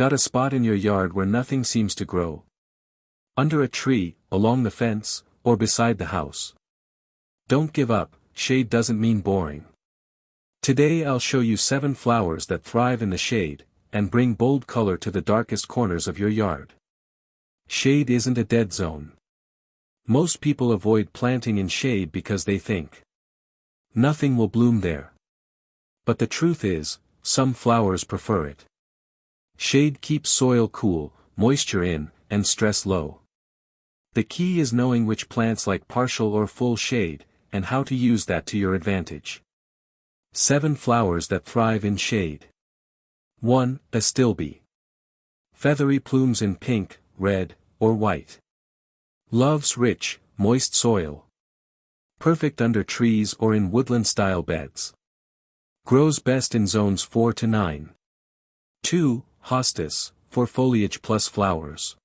Got a spot in your yard where nothing seems to grow? Under a tree, along the fence, or beside the house? Don't give up, shade doesn't mean boring. Today I'll show you 7 flowers that thrive in the shade, and bring bold color to the darkest corners of your yard. Shade isn't a dead zone. Most people avoid planting in shade because they think nothing will bloom there. But the truth is, some flowers prefer it. Shade keeps soil cool, moisture in, and stress low. The key is knowing which plants like partial or full shade, and how to use that to your advantage. 7 flowers that thrive in shade. 1. Astilbe. Feathery plumes in pink, red, or white. Loves rich, moist soil. Perfect under trees or in woodland-style beds. Grows best in zones 4 to 9. 2. Hostis, for foliage plus flowers.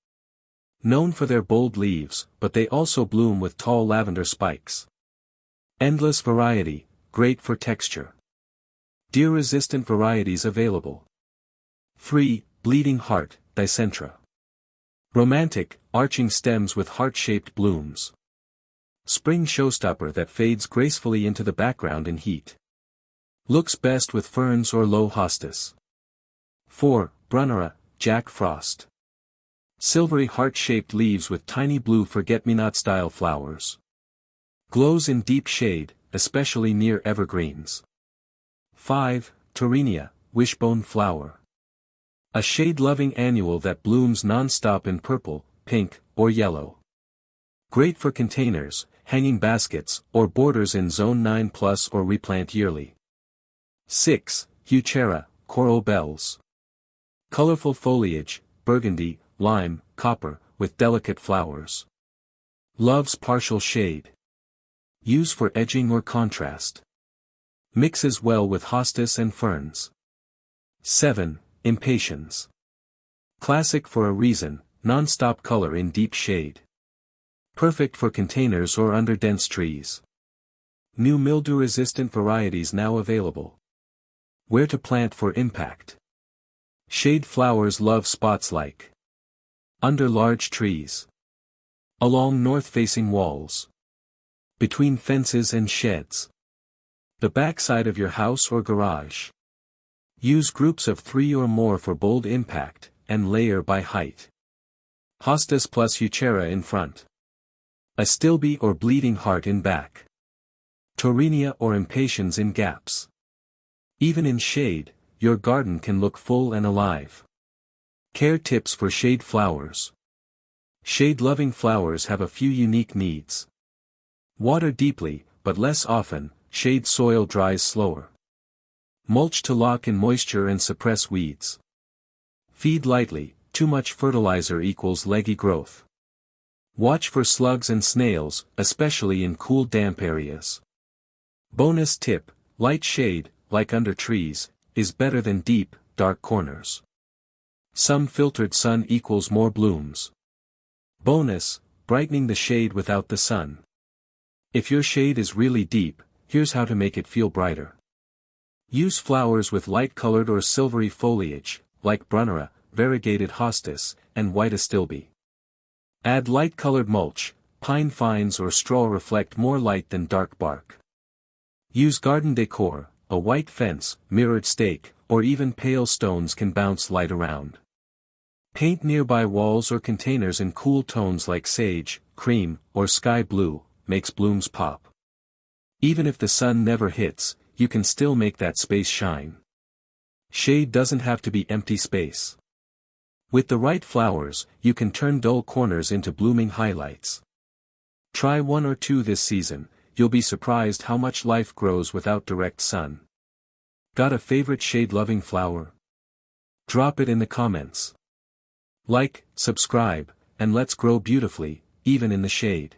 Known for their bold leaves, but they also bloom with tall lavender spikes. Endless variety, great for texture. Deer-resistant varieties available. 3. Bleeding heart, Dicentra. Romantic, arching stems with heart-shaped blooms. Spring showstopper that fades gracefully into the background in heat. Looks best with ferns or low hostis. 4. Brunnera, Jack Frost. Silvery heart-shaped leaves with tiny blue forget-me-not-style flowers. Glows in deep shade, especially near evergreens. 5. Taurinia, wishbone flower. A shade-loving annual that blooms non-stop in purple, pink, or yellow. Great for containers, hanging baskets, or borders in Zone 9+ or replant yearly. 6. Heuchera, coral bells. Colorful foliage, burgundy, lime, copper, with delicate flowers. Loves partial shade. Use for edging or contrast. Mixes well with hostis and ferns. 7. Impatiens. Classic for a reason, non-stop color in deep shade. Perfect for containers or under dense trees. New mildew-resistant varieties now available. Where to plant for impact. Shade flowers love spots like under large trees. Along north-facing walls. Between fences and sheds. The backside of your house or garage. Use groups of 3 or more for bold impact, and layer by height. Hostis plus Heuchera in front. Astilbe or bleeding heart in back. Taurinia or impatiens in gaps. Even in shade, your garden can look full and alive. Care tips for shade flowers. Shade-loving flowers have a few unique needs. Water deeply, but less often, shade soil dries slower. Mulch to lock in moisture and suppress weeds. Feed lightly, too much fertilizer equals leggy growth. Watch for slugs and snails, especially in cool damp areas. Bonus tip, light shade, like under trees, is better than deep, dark corners. Some filtered sun equals more blooms. Bonus, brightening the shade without the sun. If your shade is really deep, here's how to make it feel brighter. Use flowers with light-colored or silvery foliage, like Brunnera, variegated hostis, and white astilbe. Add light-colored mulch, pine fines or straw reflect more light than dark bark. Use garden decor, a white fence, mirrored stake, or even pale stones can bounce light around. Paint nearby walls or containers in cool tones like sage, cream, or sky blue, makes blooms pop. Even if the sun never hits, you can still make that space shine. Shade doesn't have to be empty space. With the right flowers, you can turn dull corners into blooming highlights. Try 1 or 2 this season, you'll be surprised how much life grows without direct sun. Got a favorite shade-loving flower? Drop it in the comments. Like, subscribe, and let's grow beautifully, even in the shade.